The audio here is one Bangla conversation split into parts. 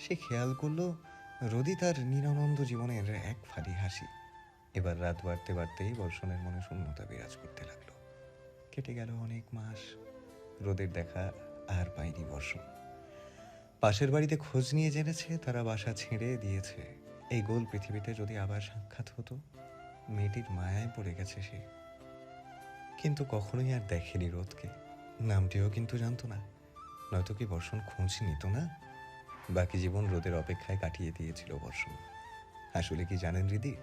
সে খেয়াল করলো রোদি তার নিরানন্দ জীবনের এক ফালি হাসি। এবার রাত বাড়তে বাড়তেই বর্ষণের মনে শূন্যতা বিরাজ করতে লাগলো। কেটে গেল অনেক মাস, রোদের দেখা আর পায়নি বর্ষণ। পাশের বাড়িতে খোঁজ নিয়ে জেনেছে তারা বাসা ছেড়ে দিয়েছে। এই গোল পৃথিবীতে যদি আবার সাক্ষাৎ হতো, মেয়েটির মায়ায় পড়ে গেছে সে। কিন্তু কখনোই আর দেখেনি রোদকে, নামটিও কিন্তু জানতো না। নয়তো কি বর্ষণ খোঁজ নিত না? বাকি জীবন রোদের অপেক্ষায় কাটিয়ে দিয়েছিল বর্ষণ। আসলে কি জানেন হৃদি,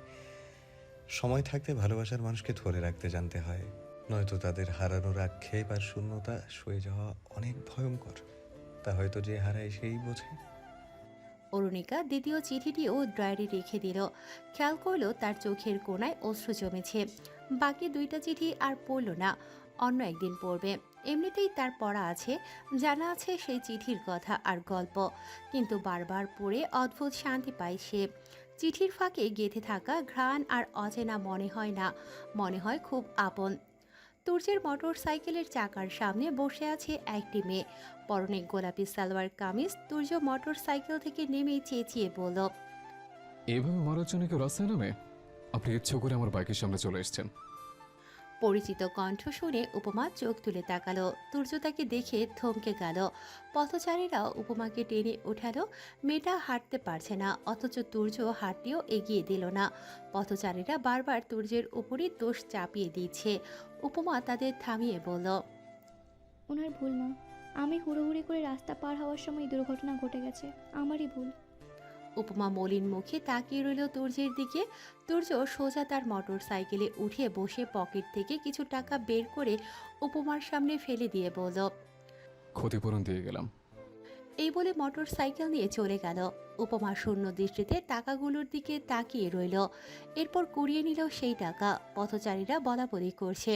সময় থাকতে ভালোবাসার মানুষকে ধরে রাখতে জানতে হয়, নয়তো তাদের হারানোর আক্ষেপ আর শূন্যতা সয়ে যাওয়া অনেক ভয়ঙ্কর। তা হয়তো যে হারায় সেই বোঝে। অরুণিকা দ্বিতীয় চিঠিটিও ডায়েরি রেখে দিল। খেয়াল করলো তার চোখের কোণায় অশ্রু জমেছে। বাকি দুইটা চিঠি আর পড়ল না, অন্য একদিন পড়বে। এমনিতেই তার পড়া আছে, জানা আছে সেই চিঠির কথা আর গল্প, কিন্তু বারবার পড়ে অদ্ভুত শান্তি পায় সে। চিঠির ফাঁকে গেঁথে থাকা ঘ্রাণ আর অচেনা মনে হয় না, মনে হয় খুব আপন। তুর্যের মোটর সাইকেলের চাকার সামনে বসে আছে একটি মেয়ে, পরনে গোলাপি সালোয়ার কামিজ। তুর্য মোটর সাইকেল থেকে নেমে চেঁচিয়ে বলল, এইভাবে মারার জন্য কেউ রাস্তায় নামে? আপনি ইচ্ছে করে আমার বাইকের সামনে চলে এসেছেন। পরিচিত কণ্ঠ শুনে উপমা চোখ তুলে তাকালো। তুর্য তাকে দেখে থমকে গেল। পথচারীরাও উপমাকে টেনে উঠালো। মেয়েটা হাঁটতে পারছে না, অথচ তুর্য হাঁটতেও এগিয়ে দিল না। পথচারীরা বারবার তুর্যের উপরই দোষ চাপিয়ে দিচ্ছে। উপমা তাদের থামিয়ে বলল, ওনার ভুল না। আমি হুড়োহুড়ি করে রাস্তা পার হওয়ার সময় এই দুর্ঘটনা ঘটে গেছে, আমারই ভুল। উপমা মলিন মুখে তাকিয়ে রইল তুর্যের দিকে। তুর্য সোজা তার মোটর সাইকেলে উঠে বসে পকেট থেকে কিছু টাকা বের করে উপমার সামনে ফেলে দিয়ে বলল, ক্ষতিপূরণ দিয়ে গেলাম। এই বলে মোটর সাইকেল নিয়ে চলে গেল। উপমা শূন্য দৃষ্টিতে টাকাগুলোর দিকে তাকিয়ে রইল। এরপর কুড়িয়ে নিল সেই টাকা। পথচারীরা বলাবলি করছে।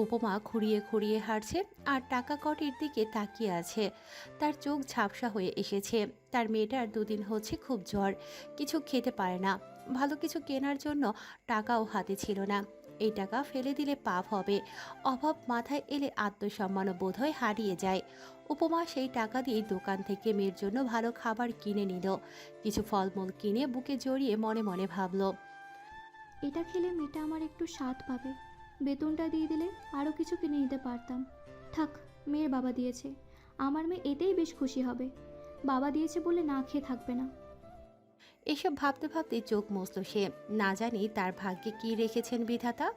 উপমা খুঁড়িয়ে খুঁড়িয়ে হাঁটছে আর টাকা কটির দিকে তাকিয়ে আছে। তার চোখ ঝাপসা হয়ে এসেছে। তার মেয়েটার দুদিন হচ্ছে খুব জ্বর, কিছু খেতে পারে না। ভালো কিছু কেনার জন্য টাকাও হাতে ছিল না। এই টাকা ফেলে দিলে পাপ হবে। অভাব মাথায় এলে আত্মসম্মান বোধহয় হারিয়ে যায়। উপমা সেই টাকা দিয়ে দোকান থেকে মেয়ের জন্য ভালো খাবার কিনে নিল। কিছু ফলমূল কিনে বুকে জড়িয়ে মনে মনে ভাবল, এটা খেলে মেয়েটা আমার একটু স্বাদ পাবে। বেতনটা দিয়ে দিলে আরও কিছু কিনে নিতে পারতাম। থাক, মেয়ের বাবা দিয়েছে, আমার মেয়ে এতেই বেশ খুশি হবে। বাবা দিয়েছে বলে না খেয়ে থাকবে না। এসব ভাবতে ভাবতে চোখ মুছল সে। না জানি তার ভাগ্যে কি রেখেছেন বিধাতা।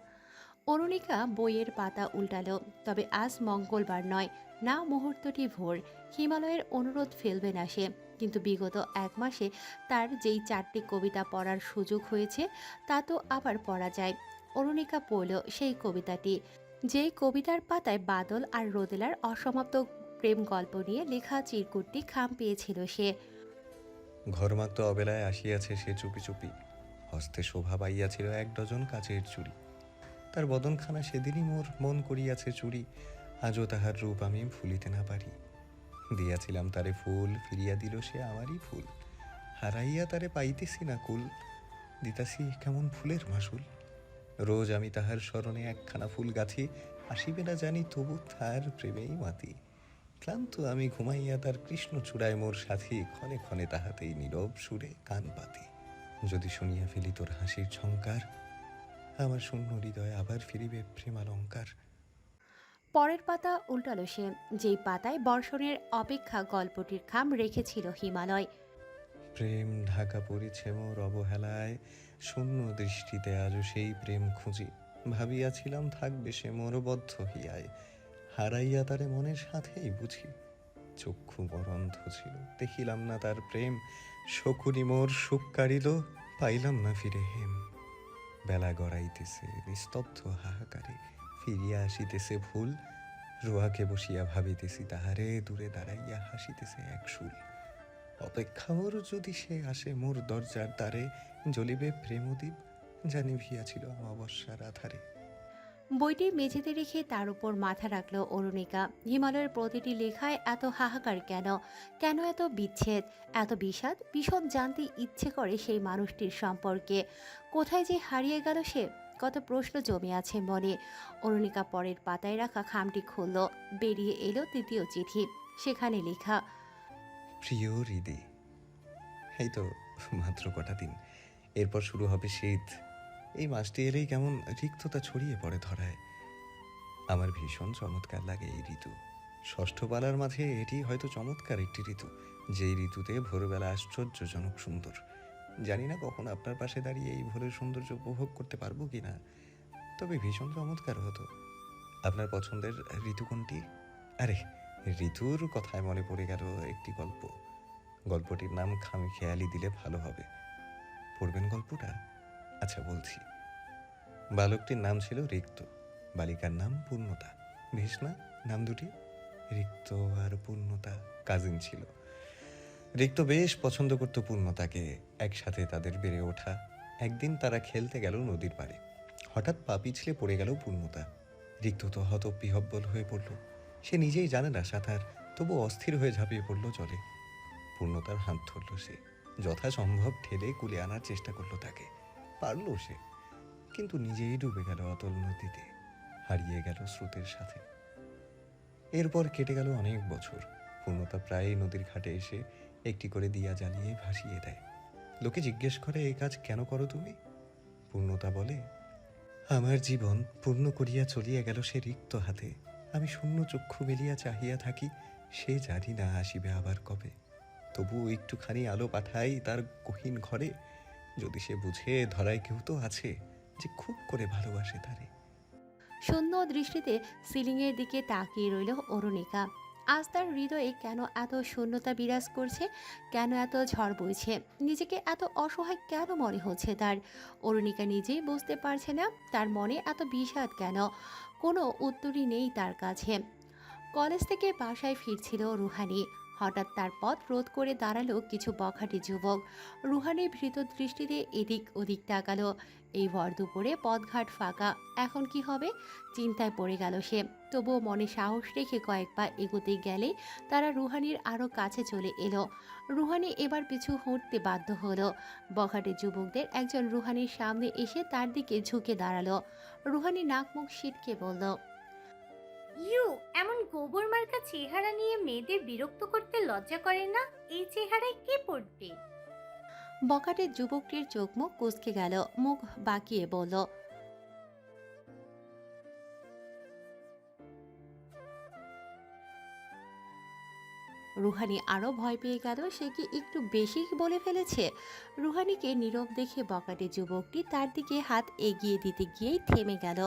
অরুণিকা বইয়ের পাতা উল্টালো। তবে আজ মঙ্গলবার নয়, না মুহূর্তটি ভোর। হিমালয়ের অনুরোধ ফেলবে না সে। কিন্তু বিগত এক মাসে তার যেই 4টি কবিতা পড়ার সুযোগ হয়েছে, তা তো আবার পড়া যায়। অরুণিকা পড়ল সেই কবিতাটি, যেই কবিতার পাতায় বাদল আর রোদেলার অসমাপ্ত প্রেম গল্প নিয়ে লেখা চিরকুটটি খাম পেয়েছিল সে। ঘরমাত্র অবেলায় আসিয়াছে সে চুপি চুপি, হস্তে শোভা পাইয়াছিল 1 ডজন কাচের চুড়ি। তার বদনখানা সেদিনই মোর মন করিয়াছে চুরি, আজও তাহার রূপ আমি ভুলিতে না পারি। দিয়াছিলাম তারে ফুল, ফিরিয়া দিল সে আমারই ফুল। হারাইয়া তারে পাইতেছি না কুল, দিতাছি কেমন ফুলের মাসুল। রোজ আমি তাহার স্মরণে একখানা ফুল গাছি, আসিবে না জানি তবু তার প্রেমেই মাতি। ক্লান্ত আমি ঘুমাইয়া তার কৃষ্ণ চূড়ায় মোর সাথী, ক্ষণে ক্ষণে তাহাতেই নীরব সুরে কান পাতি। যদি শুনিয়া ফেলি তোর হাসির ঝংকার, আমার শূন্য হৃদয় আবার ফিরিবে প্রেমালঙ্কার। পরের পাতা উল্টালো সে, যেই পাতায় বর্ষণের অপেক্ষা গল্পটির খাম রেখেছিল হিমালয়। প্রেম ঢাকা পড়েছে মোর অবহেলায়, শূন্য দৃষ্টিতে আজও সেই প্রেম খুঁজি। ভাবিয়াছিলাম থাকবে সে মোর বদ্ধ হিয়ায়, হারাইয়া তারে মনের সাথেই বুঝি। চক্ষু বড় অন্ধ ছিল, দেখিলাম না তার প্রেম। শকুনি মোর সুখ কাড়িল, পাইলাম না ফিরে হেম। বেলা গড়াইতেছে নিস্তব্ধ হাহাকারে, ফিরিয়া আসিতেছে ভুল। রোয়াকে বসিয়া ভাবিতেছি তাহারে, দূরে দাঁড়াইয়া হাসিতেছে এক শুল। অপেক্ষা মোর যদি সে আসে মোর দরজার দ্বারে, জ্বলিবে প্রেমদীপ, জানিভিয়াছিল অমাবস্যার আধারে। বইটি মেঝেতে রেখে তার উপর মাথা রাখল অরুণিকা। হিমালয়ের প্রতিটি লেখায় এত হাহাকার কেন? কেন এত বিচ্ছেদ, এত বিষাদ? ভীষণ জানতে ইচ্ছে করে সেই মানুষটির সম্পর্কে। কোথায় যে হারিয়ে গেল সে? কত প্রশ্ন জমে আছে মনে। অরুণিকা পরের পাতায় রাখা খামটি খুলল। বেরিয়ে এলো তৃতীয় চিঠি। সেখানে লেখা, প্রিয় হৃদি, এই তো মাত্র কটা দিন, এরপর শুরু হবে শীত। এই মাসটি এলেই কেমন রিক্ততা ছড়িয়ে পড়ে ধরায়। আমার ভীষণ চমৎকার লাগে এই ঋতু। ষষ্ঠ পালার মাঝে এটি হয়তো চমৎকার একটি ঋতু, যেই ঋতুতে ভোরবেলা আশ্চর্যজনক সুন্দর। জানি না কখন আপনার পাশে দাঁড়িয়ে এই ভোরের সৌন্দর্য উপভোগ করতে পারবো কিনা, তবে ভীষণ চমৎকার হতো। আপনার পছন্দের ঋতু কোনটি? আরে, ঋতুর কথায় মনে পড়ে গেল একটি গল্প। গল্পটির নাম খামখেয়ালি দিলে ভালো হবে। পড়বেন গল্পটা? আচ্ছা বলছি। বালকটির নাম ছিল রিক্ত, বালিকার নাম পূর্ণতা। বেশ না নাম দুটি? রিক্ত আর পূর্ণতা কাজিন ছিল। রিক্ত বেশ পছন্দ করত পূর্ণতাকে, একসাথে তাদের বেড়ে ওঠা। একদিন তারা খেলতে গেল নদীর পাড়ে। হঠাৎ পা পিছলে পড়ে গেল পূর্ণতা। রিক্ত তো হতবিহ্বল হয়ে পড়ল। সে নিজেই জানে না সাঁতার, তবু অস্থির হয়ে ঝাঁপিয়ে পড়ল জলে। পূর্ণতার হাত ধরল সে, যথাসম্ভব ঠেলে কুলে আনার চেষ্টা করলো তাকে। পারল সে, কিন্তু নিজেই ডুবে গেল অতল নদীতে, হারিয়ে গেল স্রোতের সাথে। এরপর কেটে গেল অনেক বছর। পূর্ণতা প্রায় নদীর ঘাটে এসে একটি করে দিয়া জ্বালিয়ে ভাসিয়ে দেয়। লোকে জিজ্ঞেস করে, এই কাজ কেন করো তুমি? পূর্ণতা বলে, আমার জীবন পূর্ণ করিয়া চলিয়া গেল সে রিক্ত হাতে। আমি শূন্য চক্ষু মেলিয়া চাহিয়া থাকি, সে জানি না আসিবে আবার কবে। তবু একটুখানি আলো পাঠাই তার গহীন ঘরে, যদি সে বুঝে ধরায় কেউ তো আছে যে খুব করে ভালোবাসে তারে। শূন্য দৃষ্টিতে সিলিংয়ের দিকে তাকিয়ে রইল অরুণিকা। আজ তার হৃদয়ে কেন এত শূন্যতা বিরাজ করছে? কেন এত ঝড় বইছে? নিজেকে এত অসহায় কেন মনে হচ্ছে তার? অরুণিকা নিজেই বুঝতে পারছে না তার মনে এত বিষাদ কেন। কোনো উত্তরই নেই তার কাছে। কলেজ থেকে বাসায় ফিরছিল রুহানি। হঠাৎ তার পথ রোধ করে দাঁড়ালো কিছু বখাটে যুবক। রুহানি ভীত দৃষ্টিতে এদিক ওদিক তাকালো। এই ভর দুপুরে পথঘাট ফাঁকা, এখন কি হবে? চিন্তায় পড়ে গেল সে। তবুও মনে সাহস রেখে কয়েক পা এগোতে গেলেই তারা রুহানির আরও কাছে চলে এলো। রুহানি এবার পিছু হটতে বাধ্য হলো। বখাটে যুবকদের একজন রুহানির সামনে এসে তার দিকে ঝুঁকে দাঁড়ালো। রুহানি নাক মুখ সিটকে বলল, এমন গোবর মার্কা চেহারা নিয়ে মেয়েদের বিরক্ত করতে লজ্জা করে না? এই চেহারায় কে পড়বে? বখাটে যুবকটির চোখ মুখ কুঁচকে গেল, মুখ বাঁকিয়ে বলল, রুহানি আরও ভয় পেয়ে গেল। সে কি একটু বেশি বলে ফেলেছে? রুহানিকে নীরব দেখে বখাটে যুবকটি তার দিকে হাত এগিয়ে দিতে গিয়েই থেমে গেল।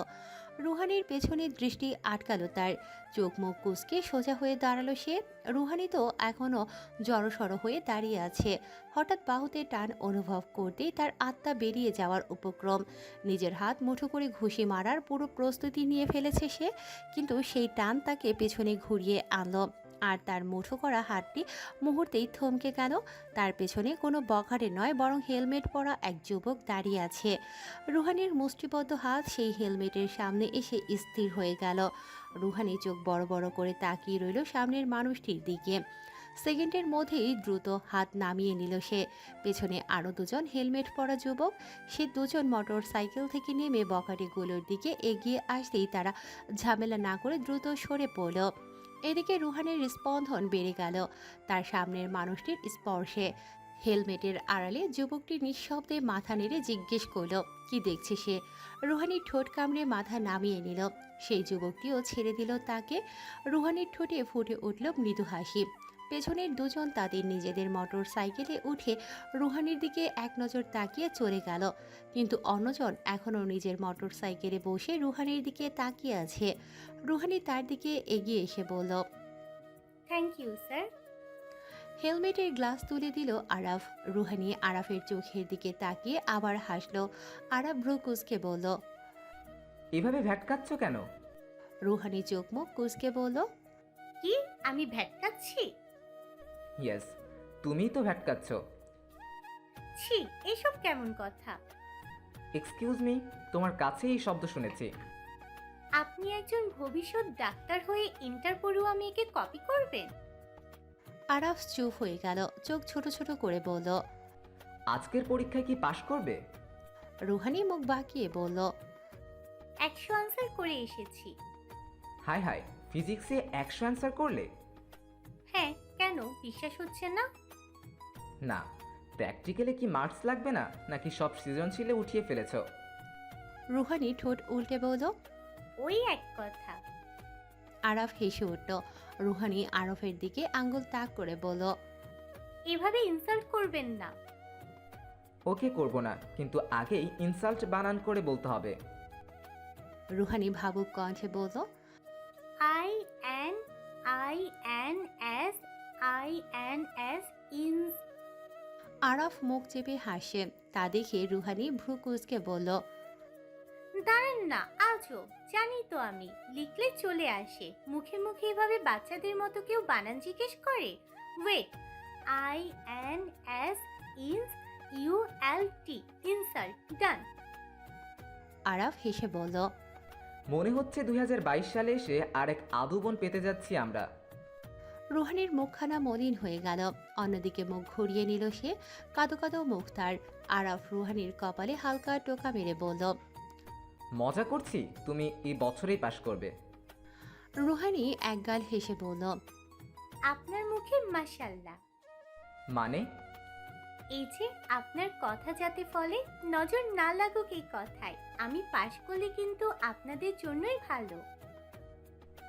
রুহানির পেছনে দৃষ্টি আটকালো তার। চোখ মুখ কুঁচকে সোজা হয়ে দাঁড়ালো সে। রুহানি তো এখনও জড়সড় হয়ে দাঁড়িয়ে আছে। হঠাৎ বাহুতে টান অনুভব করতেই তার আত্মা বেরিয়ে যাওয়ার উপক্রম। নিজের হাত মুঠো করে ঘুষি মারার পুরো প্রস্তুতি নিয়ে ফেলেছে সে, কিন্তু সেই টান তাকে পেছনে ঘুরিয়ে আনলো। আর তার মুঠো করা হাতটি মুহূর্তেই থমকে গেল। তার পেছনে কোনো বখাটে নয়, বরং হেলমেট পরা এক যুবক দাঁড়িয়ে আছে। রুহানির মুষ্টিবদ্ধ হাত সেই হেলমেটের সামনে এসে স্থির হয়ে গেল। রুহানি চোখ বড় বড় করে তাকিয়ে রইল সামনের মানুষটির দিকে। সেকেন্ডের মধ্যেই দ্রুত হাত নামিয়ে নিল সে। পেছনে আরও দুজন হেলমেট পরা যুবক। সে দুজন মোটর সাইকেল থেকে নেমে বখাটেগুলোর দিকে এগিয়ে আসতেই তারা ঝামেলা না করে দ্রুত সরে পড়ল। এদিকে রুহানের স্পন্দন বেড়ে গেল তার সামনের মানুষটির স্পর্শে। হেলমেটের আড়ালে যুবকটি নিঃশব্দে মাথা নেড়ে জিজ্ঞেস করল, কি দেখছে সে? রুহানির ঠোঁট কামড়ে মাথা নামিয়ে নিল। সেই যুবকটিও ছেড়ে দিল তাকে। রুহানির ঠোঁটে ফুটে উঠল মৃদু হাসি। পেছনের দুজন তাদের নিজেদের মোটর সাইকেলে উঠে রুহানির দিকে এক নজর তাকিয়ে চলে গেল, কিন্তু অন্যজন এখনও নিজের মোটর সাইকেলে বসে রুহানির দিকে তাকিয়ে আছে। রুহানি তার দিকে এগিয়ে এসে বলল, থ্যাংক ইউ স্যার। হেলমেটের গ্লাস তুলে দিল আরাফ। রুহানি আরাফের চোখের দিকে তাকিয়ে আবার হাসলো। আরাফ ভ্রু কুঁচকে বলল, এভাবে ভ্যাটকাচ্ছ কেন? রুহানি চোখ মুখ কুঁচকে বলল, কি আমি ভ্যাটকাচ্ছি? ইয়েস, তুমিই তো ভ্যাটকাচ্ছ। ছি, এসব কেমন কথা? এক্সকিউজ মি, তোমার কাছে এই শব্দ শুনেছি। আপনি একজন ভবিষ্যৎ ডাক্তার হয়ে ইন্টার পড়ুয়া মেয়েকে কপি করবেন? আরাফ চুপ হয়ে গেল, চোখ ছোট ছোট করে বলল। আজকের পরীক্ষায় কি পাশ করবে? রুহানি মুখ বাঁকিয়ে বলল, 100 আনসার করে এসেছি। হাই হাই, ফিজিক্সে 100 অ্যান্সার করলে? হ্যাঁ, কেন বিশ্বাস হচ্ছে না? না, প্র্যাকটিক্যালে কি মার্কস লাগবে না, নাকি সব সৃজনশীলে উঠিয়ে ফেলেছ? রুহানি ঠোঁট উল্টে বলল। ওই এক কথা। আরাফ হেসে উঠল। রুহানি আরফের দিকে আঙ্গুল তাক করে বলল। এভাবে ইনসাল্ট করবেন না। ওকে করব না, কিন্তু আগেই ইনসাল্ট বানান করে বলতে হবে। রুহানি ভাবুক কণ্ঠে বলল। আই এন এস ইনস। আরাফ মুখ চেপে হাসে। তা দেখে রুহানি ভ্রু কুঁচকে বলল। দাঁড়ান না, আজব। জানি তো আমি, লিখলে চলে আসে। মুখে মুখে এভাবে বাচ্চাদের মতো কেউ বানান জিজ্ঞেস করে? ওয়েট, INS ইনস ULT, ইনসাল্ট। ডান। আরাফ হেসে বলল। মনে হচ্ছে 2022 সালে এসে আরেক আদুবন পেতে যাচ্ছি আমরা। রুহানির মুখখানা মলিন হয়ে গেল। অন্যদিকে মুখ ঘুরিয়ে নিল সে। কাদো কাদো মুখ তার। আরাফ রুহানির কপালে হালকা টোকা মেরে বলল। মজা করছি, তুমি এই বছরেই পাশ করবে। রুহানি একগাল হেসে বলল। আপনার মুখে মাশাল্লাহ। মানে? এই যে আপনার কথা যাতে ফলে, নজর না লাগুক এই কথায়। আমি পাশ করলে কিন্তু আপনাদের জন্যই ভালো।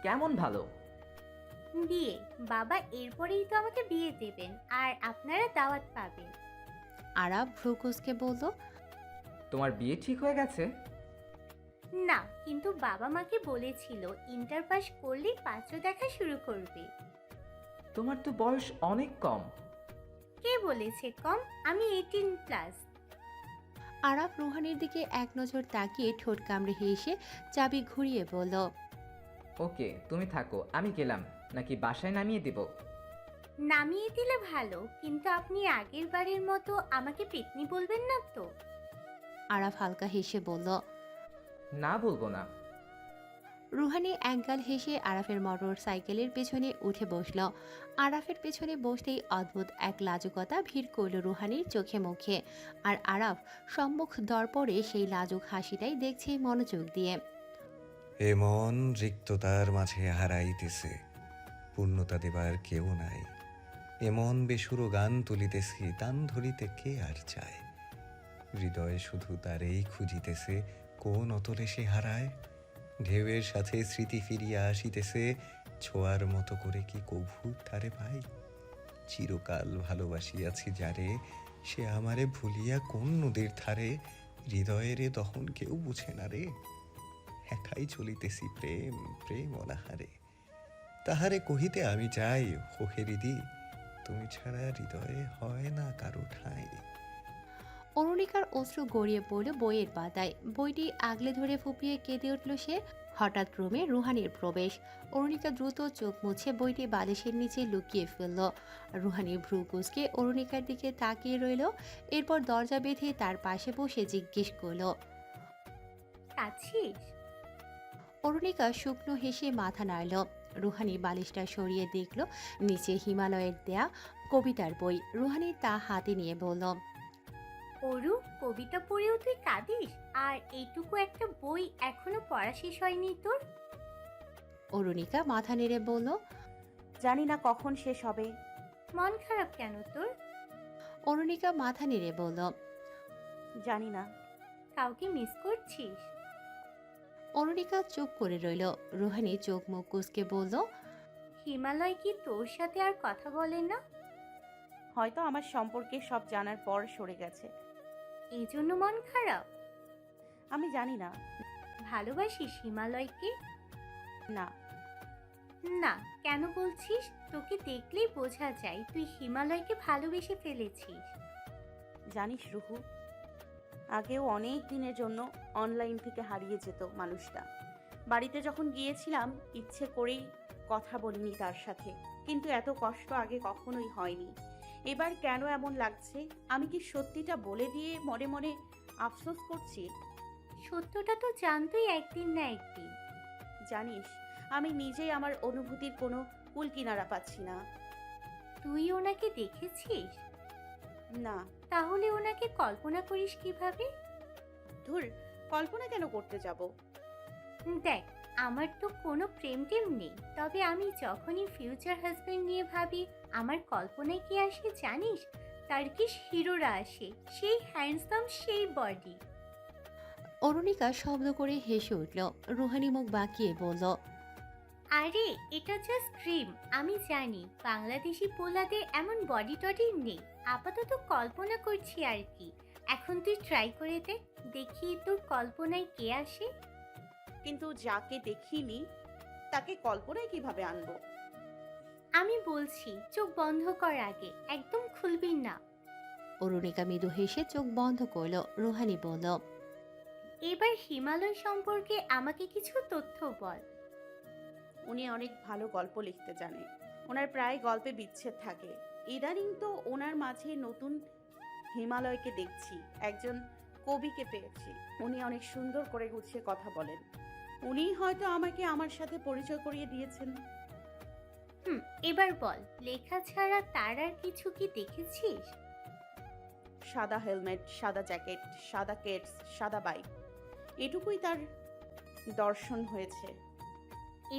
কেমন ভালো? বিয়ে। বাবা এরপরেই তো আমাকে বিয়ে দেবেন, আর আপনারা দাওয়াত পাবেন। আরাফ ভ্রু কুঁচকে বলল। তোমার বিয়ে ঠিক হয়ে গেছে? না, কিন্তু বাবা মাকে বলেছিল ইন্টার পাস করলেই পাত্র দেখা শুরু করবে। তোমার তো বয়স অনেক কম। কে বলেছে কম? আমি 18+। আরাফ রুহানির দিকে এক নজর তাকিয়ে ঠোঁট কামড়ে হেসে চাবি ঘুরিয়ে বলল। ওকে, তুমি থাকো, আমি গেলাম। নাকি বাসায় নামিয়ে দেব? নামিয়ে দিলে ভালো, কিন্তু আপনি আগের বারের মতো আমাকে পেতনি বলবেন না তো? আরাফ হালকা হেসে বলল। না, বলবো না। রুহানি একগাল হেসে আরাফের মোটর সাইকেলের পেছনে উঠে বসল। আরাফের পেছনে বসতেই অদ্ভুত এক লাজুকতা ভিড় করল রুহানির চোখে মুখে। আর আরাফ সম্মুখ দর্পণে সেই লাজুক হাসিটাই দেখছে মনোযোগ দিয়ে। এ মন রিক্ততার মাঝে হারাইতেছে, পূর্ণতা দেবার কেউ নাই। এমন বেসুরো গান তুলিতেছি, তান ধরিতে কে আর চায়। হৃদয়ে শুধু তারেই খুঁজিতেছে, কোন অতলে সে হারায়। ঢেউয়ের সাথে স্মৃতি ফিরিয়া আসিতেছে, ছোঁয়ার মতো করে কি কভু তারে পাই। চিরকাল ভালোবাসিয়াছি যারে, সে আমারে ভুলিয়া কোন নদীর ধারে। হৃদয়ের এ দহন কেউ বুঝে না রে, একাই চলিতেছি প্রেম প্রেম অনাহারে। তাহারে কহিতে আমি চাই, হোহে হৃদি, তুমি ছাড়া হৃদয়ে হয় না কারো ঠাঁই। অরুণিকার অশ্রু গড়িয়ে পড়ল বইয়ের পাতায়। বইটি আগলে ধরে ফুপিয়ে কেঁদে উঠল সে। হঠাৎ রুমে রুহানির প্রবেশ। অরুণিকা দ্রুত চোখ মুছে বইটি বালিশের নিচে লুকিয়ে ফেলল। রুহানি ভ্রু কুঁচকে অরুণিকার দিকে তাকিয়ে রইল। এরপর দরজা বেঁধে তার পাশে বসে জিজ্ঞেস করল। কাছিস? অরুণিকা শুকনো হেসে মাথা নাড়ল। রুহানি বালিশটা সরিয়ে দেখল নিচে হিমালয়ের দেয়া কবিতার বই। রুহানি তা হাতে নিয়ে বলল। অরু, কবিতা পড়েও তুই কাঁদিস? আর এইটুকু একটা বই এখনো পড়া শেষ হয়নি তোর? অরুণিকা মাথা নেড়ে বলল। জানি না কখন শেষ হবে। মন খারাপ কেন তোর? অরুণিকা মাথা নেড়ে বলল। জানি না। কাউকে মিস করছিস? অরুণিকা চুপ করে রইল। রুহানি চোখ মুখ কুঁচকে বলল। হিমালয় কি তোর সাথে আর কথা বলে না? হয়তো আমার সম্পর্কে সব জানার পর সরে গেছে। এই জন্য মন খারাপ? আমি জানি না। ভালোবাসিস হিমালয়কে? না। না, কেন বলছিস? তোকে দেখলেই বোঝা যায় তুই হিমালয়কে ভালোবেসে ফেলেছিস। জানিস রুহু, আগেও অনেক দিনের জন্য অনলাইন থেকে হারিয়ে যেত মানুষটা। বাড়িতে যখন গিয়েছিলাম ইচ্ছে করেই কথা বলিনি তার সাথে, কিন্তু এত কষ্ট আগে কখনোই হয়নি। এবার কেন এমন লাগছে? আমি কি সত্যিটা বলে দিয়ে মনে মনে আফসোস করছি? সত্যটা তো জানতুই একদিন না একদিন। জানিস, আমি নিজেই আমার অনুভূতির কোনো কুল কিনারা পাচ্ছি না। তুই ওনাকে দেখেছিস? না। তাহলে ওনাকে কল্পনা করিস কিভাবে? ধুর, কল্পনা কেন করতে যাব? দেখ, আমার তো কোনো প্রেম টেম নেই, তবে আমি যখনই ফিউচার হাজবেন্ড নিয়ে ভাবি, আমার কল্পনায় কি আসে জানিস? টার্কিশ হিরোরা আসে, সেই হ্যান্ডসাম, সেই বডি। অরুণিকা শব্দ করে হেসে উঠল। রুহানি মুখ বাঁকিয়ে বলল, আরে এটা জাস্ট ড্রিম। আমি জানি বাংলাদেশি পোলাদের এমন বডি টডি নেই, আপাতত কল্পনা করছি আর কি। এখন তুই ট্রাই করে দেখ, দেখি তোর কল্পনায় কে আসে। কিন্তু যাকে দেখিনি তাকে কল্পনায় কিভাবে আনবো? আমি বলছি, চোখ বন্ধ কর আগে, একদম খুলবি না। অরুণিকা মৃদু হেসে চোখ বন্ধ করল। রুহানি বলল, এবার হিমালয় সম্পর্কে আমাকে কিছু তথ্য বল। উনি অনেক ভালো গল্প লিখতে জানে। ওনার প্রায় গল্পে বিচ্ছেদ থাকে। ইদানিং তো ওনার মাঝে নতুন হিমালয়কে দেখছি, একজন কবিকে পেয়েছি। উনি অনেক সুন্দর করে গুছিয়ে কথা বলেন। উনি হয়তো আমাকে আমার সাথে পরিচয় করিয়ে দিয়েছেন। এবার বল, লেখা ছাড়া তার আর কিছু কি দেখেছিস? সাদা হেলমেট, সাদা জ্যাকেট, সাদা কেটস, সাদা বাইক, এটুকুই তার দর্শন হয়েছে।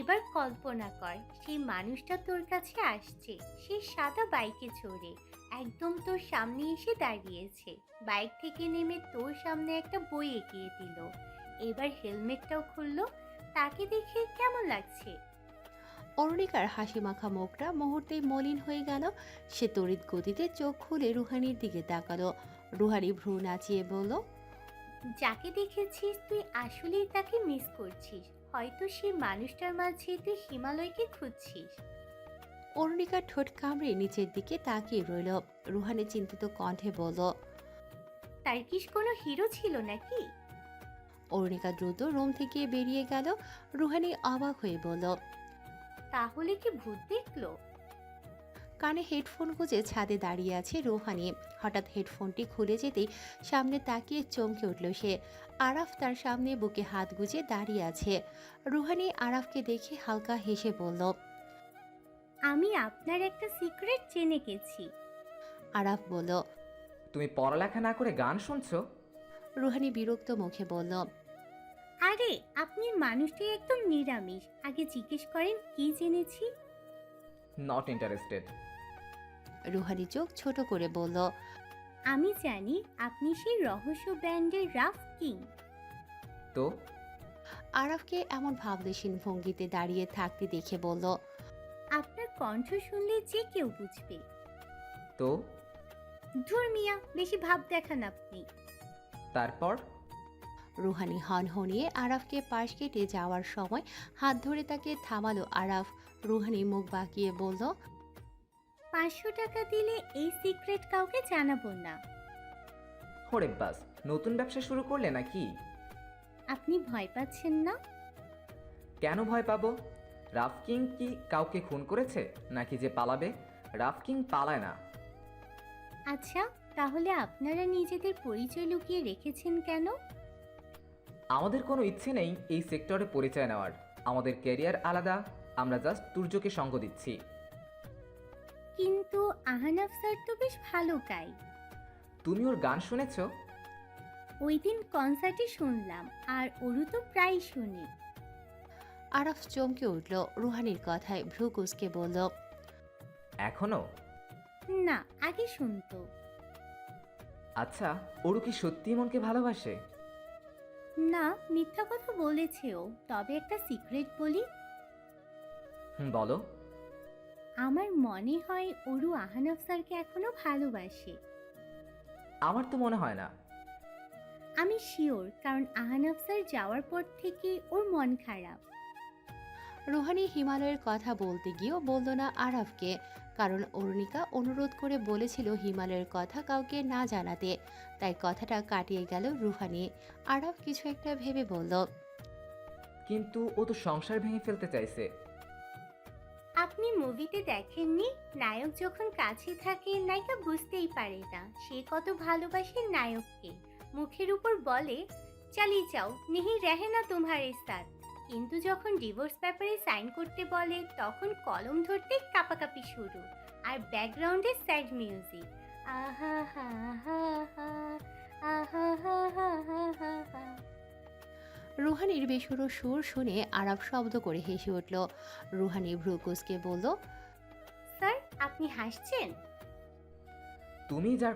এবার কল্পনা কর, সেই মানুষটা তোর কাছে আসছে, সে সাদা বাইকে চড়ে একদম তোর সামনে এসে দাঁড়িয়েছে। বাইক থেকে নেমে তোর সামনে একটা বই এগিয়ে দিল, এবার হেলমেটটাও খুললো। তাকে দেখে কেমন লাগছে? অরুণিকার হাসি মাখা মুখটা মুহূর্তেই মলিন হয়ে গেল। সে তড়িৎ গতিতে চোখ খুলে রুহানির দিকে তাকালো। রুহানি ভ্রু নাচিয়ে বলল, যাকে দেখেছিস তুই আসলেই তাকে মিস করছিস, হয়তো সেই মানুষটার মাঝে তুই হিমালয়কে খুঁজছিস। অরুণিকার ঠোঁট কামড়ে নিচের দিকে তাকিয়ে রইল। রুহানি চিন্তিত কণ্ঠে বলল, তার কি কোনো হিরো ছিল নাকি? অরুণিকা দ্রুত রুম থেকে বেরিয়ে গেল। রুহানি অবাক হয়ে বলল, তাহলে কি ভূত দেখলো? কানে হেডফোন গুঁজে ছাদে দাঁড়িয়ে আছে রুহানি। হঠাৎ হেডফোনটি খুলে যেতেই সামনে তাকিয়ে চমকে উঠল সে। আরাফ তার সামনে বুকে হাত গুজে দাঁড়িয়ে আছে। রুহানি আরাফকে দেখে হালকা হেসে বলল, আমি আপনার একটা সিক্রেট জেনে গেছি। আরাফ বলল। তুমি পড়ালেখা না করে গান শুনছো? রুহানি বিরক্ত মুখে বলল, আরে আপনি মানুষটি একদম নিরামিষ, আগে জিজ্ঞেস করেন কি জেনেছি। Not interested. রুহানি চোখ ছোট করে বলল, আমি জানি আপনি সেই রহস্য ব্যান্ডের রাফ কিং। তো আরাফকে এমন ভাবলেশীন ভঙ্গিতে দাঁড়িয়ে থাকতে দেখে বলল, আপনার কণ্ঠ শুনলে যে কেউ বুঝবে। তো ধুর মিয়া, বেশি ভাব দেখান আপনি। তারপর রুহানি হনহনিয়ে আরাফকে পাশ কেটে যাওয়ার সময় হাত ধরে তাকে থামালো আরাফ। রুহানি মুখ বাঁকিয়ে বলল, 500 টাকা দিলে এই সিক্রেট কাউকে জানাবো না। ওরে বাস, নতুন ব্যবসা শুরু করলে নাকি? আপনি ভয় পাচ্ছেন না? কেন ভয় পাবো? রাফকিং কি কাউকে খুন করেছে নাকি যে পালাবে? রাফকিং পালায় না। আচ্ছা, তাহলে আপনারা নিজেদের পরিচয় লুকিয়ে রেখেছেন কেন? আমাদের কোনো ইচ্ছে নেই এই সেক্টরে পরিচয় নেওয়ার। আমাদের ক্যারিয়ার আলাদা, আমরা জাস্ট তুর্যকে সঙ্গ দিচ্ছি। কিন্তু আহনাফ স্যার তো বেশ ভালো গায়। তুমি ওর গান শুনেছ? ওই দিন কনসার্টে শুনলাম, আর ওরও তো প্রায় শুনি। আরাফ চমকে উঠল রুহানির কথায়। ভ্রু কুঁচকে বলল, এখনো? না, আগে শুনতো। আচ্ছা, ওরও কি সত্যি মনকে ভালোবাসে? না, মিথ্যা কথা বলেছে ও। তবে একটা সিক্রেট বলি, বলো। আমার মনে হয় ওরু আহনাফ স্যারকে এখনো ভালোবাসে। আমার তো মনে হয় না। আমি শিওর, কারণ আহনাফ স্যার যাওয়ার পর থেকে ওর মন খারাপ। রুহানি হিমালয়ের কথা বলতে গিয়েও বলল না আরাফকে, কারণ অরুণিকা অনুরোধ করে বলেছিল হিমালয়ের কথা কাউকে না জানাতে। তাই কথাটা কাটিয়ে গেল রুহানি। আরাফ কিছু একটা ভেবে বলল, কিন্তু ও তো সংসার ভেঙে ফেলতে চাইছে। আপনি মুভিতে দেখেননি, নায়ক যখন কাছে থাকে নায়িকা বুঝতেই পারে না সে কত ভালোবাসে নায়ককে। মুখের উপর বলে চালিয়ে যাও, নেহি রহে না তোমার সাথ, কিন্তু যখন ডিভোর্স পেপারে সাইন করতে বলে তখন কলম ধরতে কাঁপাকাঁপি শুরু, আর ব্যাকগ্রাউন্ডে স্যাড মিউজিক। আহা হা হা হা, আহা হা হা হা হা হা। রুহানির বেসুরো সুর শুনে আরাফ শব্দ করে হেসে উঠল। রুহানি ভ্রু কুঁচকে বলল, স্যার আপনি হাসছেন? তুমি যার